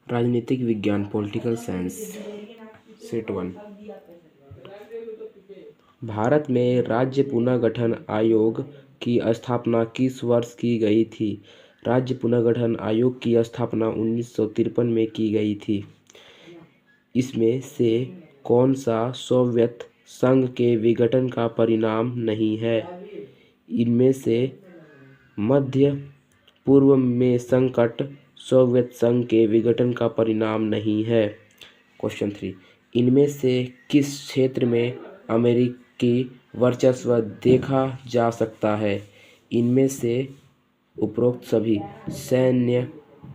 राजनीतिक विज्ञान political science set 1। Bharat में राज्य पुनर्गठन आयोग की स्थापना किस वर्ष की गई थी? राज्य पुनर्गठन आयोग की स्थापना 1953 में की गई थी। इसमें से कौन सा सोवियत संघ के विघटन का परिणाम नहीं है? इनमें से मध्य पूर्व में संकट सोवियत संघ के विघटन का परिणाम नहीं है। क्वेश्चन 3, इनमें से किस क्षेत्र में अमेरिकी वर्चस्व देखा जा सकता है? इनमें से उपरोक्त सभी सैन्य,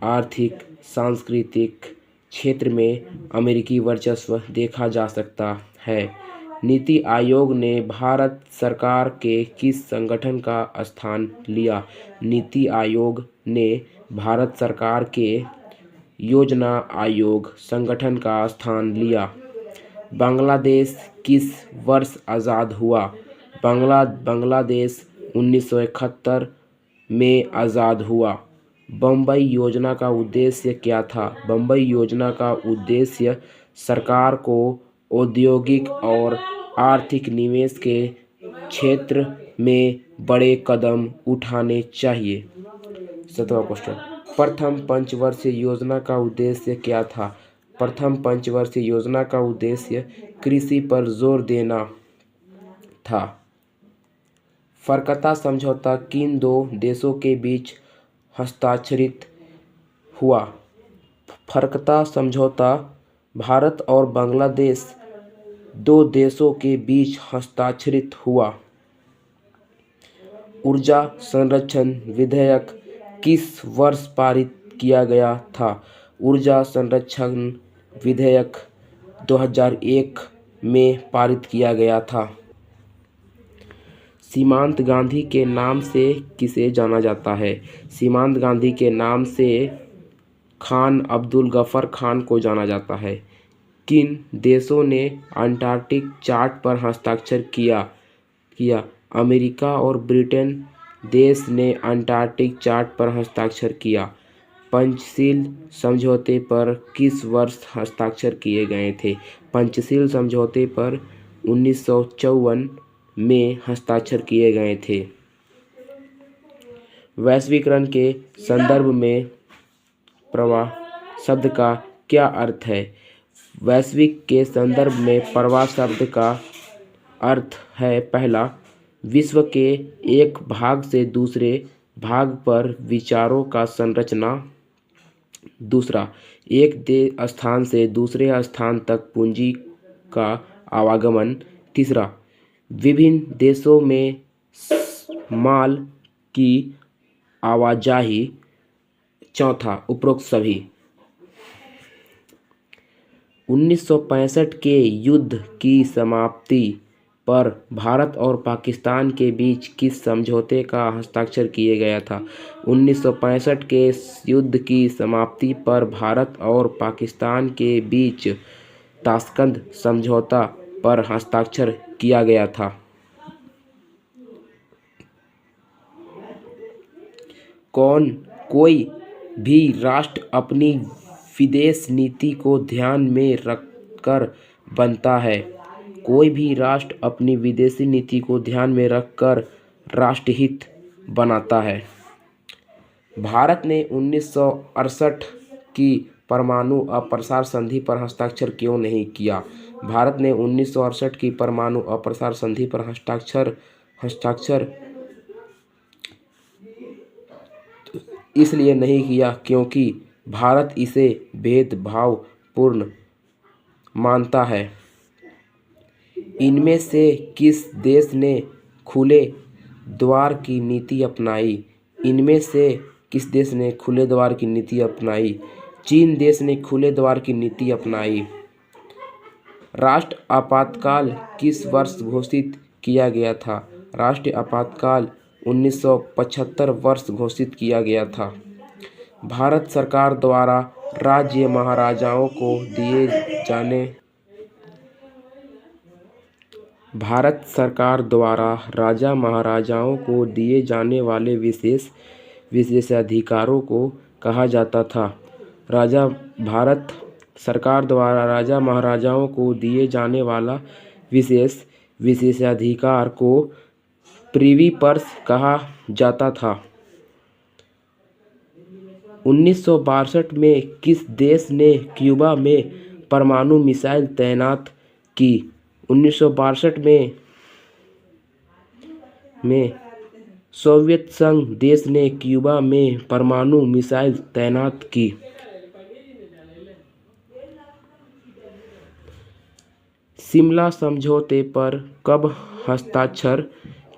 आर्थिक, सांस्कृतिक क्षेत्र में अमेरिकी वर्चस्व देखा जा सकता है। नीति आयोग ने भारत सरकार के किस संगठन का स्थान लिया? नीति आयोग ने भारत सरकार के योजना आयोग संगठन का स्थान लिया। बांग्लादेश किस वर्ष आज़ाद हुआ? बांग्लादेश 1971 में आज़ाद हुआ। बम्बई योजना का उद्देश्य क्या था? बम्बई योजना का उद्देश्य सरकार को औद्योगिक और आर्थिक निवेश के क्षेत्र में बड़े कदम उठाने चाहिए। 7वां क्वेश्चन, प्रथम पंचवर्षीय योजना का उद्देश्य क्या था? प्रथम पंचवर्षीय योजना का उद्देश्य कृषि पर जोर देना था। फरकता समझौता किन दो देशों के बीच हस्ताक्षरित हुआ? फरकता समझौता भारत और बांग्लादेश दो देशों के बीच हस्ताक्षरित हुआ। ऊर्जा संरक्षण विधेयक किस वर्ष पारित किया गया था? ऊर्जा संरक्षण विधेयक 2001 में पारित किया गया था। सीमांत गांधी के नाम से किसे जाना जाता है? सीमांत गांधी के नाम से खान अब्दुल गफर खान को जाना जाता है। किन देशों ने अंटार्कटिक चार्ट पर हस्ताक्षर किया? अमेरिका और ब्रिटेन देश ने अंटार्कटिक चार्ट पर हस्ताक्षर किया। पंचशील समझौते पर किस वर्ष हस्ताक्षर किए गए थे? पंचशील समझौते पर 1954 में हस्ताक्षर किए गए थे। वैश्वीकरण के संदर्भ में प्रवाह शब्द का क्या अर्थ है? वैश्विक के संदर्भ में प्रवाह शब्द का अर्थ है, पहला, विश्व के एक भाग से दूसरे भाग पर विचारों का संरचना। दूसरा, एक स्थान से दूसरे स्थान तक पूंजी का आवागमन। तीसरा, विभिन्न देशों में माल की आवाजाही। चौथा, उपरोक्त सभी। 1965 के युद्ध की समाप्ति पर भारत और पाकिस्तान के बीच किस समझौते का हस्ताक्षर किया गया था? 1965 के युद्ध की समाप्ति पर भारत और पाकिस्तान के बीच ताशकंद समझौता पर हस्ताक्षर किया गया था। कोई भी राष्ट्र अपनी विदेश नीति को ध्यान में रखकर बनता है। कोई भी राष्ट्र अपनी विदेशी नीति को ध्यान में रखकर राष्ट्रहित बनाता है। भारत ने 1968 की परमाणु अप्रसार संधि पर हस्ताक्षर क्यों नहीं किया? भारत ने 1968 की परमाणु अप्रसार संधि पर हस्ताक्षर इसलिए नहीं किया क्योंकि भारत इसे भेदभावपूर्ण मानता है। इनमें से किस देश ने खुले द्वार की नीति अपनाई? इनमें से किस देश ने खुले द्वार की नीति अपनाई? चीन देश ने खुले द्वार की नीति अपनाई। राष्ट्र आपातकाल किस वर्ष घोषित किया गया था? राष्ट्रीय आपातकाल 1975 वर्ष घोषित किया गया था। भारत सरकार द्वारा राज्य महाराजाओं को दिए जाने वाले विशेषाधिकारों को कहा जाता था राजा भारत सरकार द्वारा राजा महाराजाओं को दिए जाने वाला विशेषाधिकार को प्रिवी पर्स कहा जाता था। 1962 में किस देश ने क्यूबा में परमाणु मिसाइल तैनात की? 1962 में सोवियत संघ देश ने क्यूबा में परमाणु मिसाइल तैनात की। शिमला समझौते पर कब हस्ताक्षर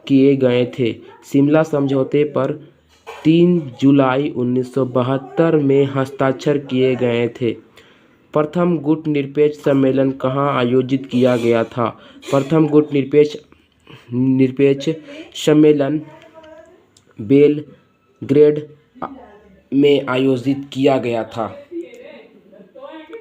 किए गए थे? शिमला समझौते पर 3 जुलाई 1972 में हस्ताक्षर किए गए थे। प्रथम गुटनिरपेक्ष सम्मेलन कहाँ आयोजित किया गया था? प्रथम गुटनिरपेक्ष सम्मेलन बेलग्रेड में आयोजित किया गया था।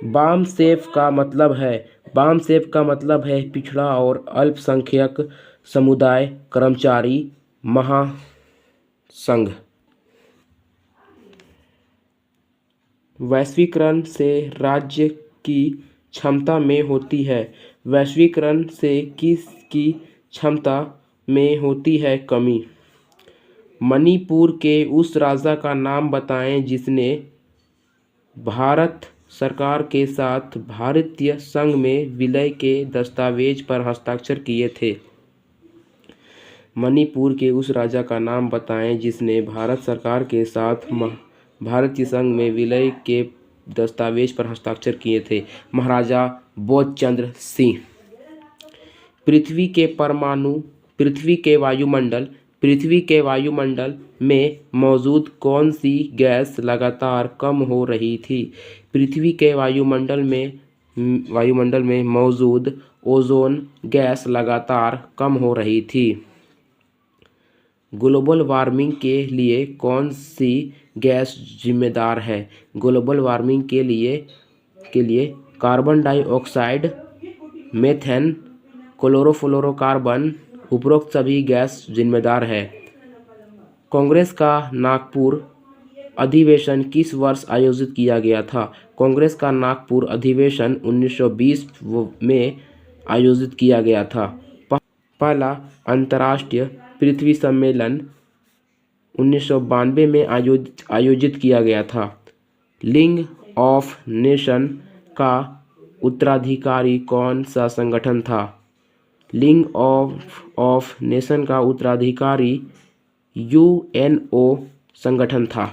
बामसेफ का मतलब है? बामसेफ का मतलब है पिछड़ा और अल्पसंख्यक समुदाय कर्मचारी महासंघ। वैश्वीकरण से राज्य की क्षमता में होती है। वैश्वीकरण से किसकी क्षमता में होती है कमी? मणिपुर के उस राजा का नाम बताएं जिसने भारत सरकार के साथ भारतीय संघ में विलय के दस्तावेज पर हस्ताक्षर किए थे। मणिपुर के उस राजा का नाम बताएं जिसने भारत सरकार के साथ भारतीय संघ में विलय के दस्तावेज पर हस्ताक्षर किए थे। महाराजा बोधचंद्र सिंह। पृथ्वी के वायुमंडल में मौजूद कौन सी गैस लगातार कम हो रही थी? पृथ्वी के वायुमंडल में मौजूद ओजोन गैस लगातार कम हो रही थी। ग्लोबल वार्मिंग के लिए कौन सी गैस जिम्मेदार है? ग्लोबल वार्मिंग के लिए कार्बन डाइऑक्साइड, मीथेन, क्लोरोफ्लोरोकार्बन उपरोक्त सभी गैस जिम्मेदार है। कांग्रेस का नागपुर अधिवेशन किस वर्ष आयोजित किया गया था? कांग्रेस का नागपुर अधिवेशन 1920 में आयोजित किया गया था। पहला अंतर्राष्ट्रीय पृथ्वी सम्मेलन 1992 में आयोजित किया गया था। लीग ऑफ नेशन का उत्तराधिकारी कौन सा संगठन था? लीग ऑफ नेशन का उत्तराधिकारी यूएनओ संगठन था।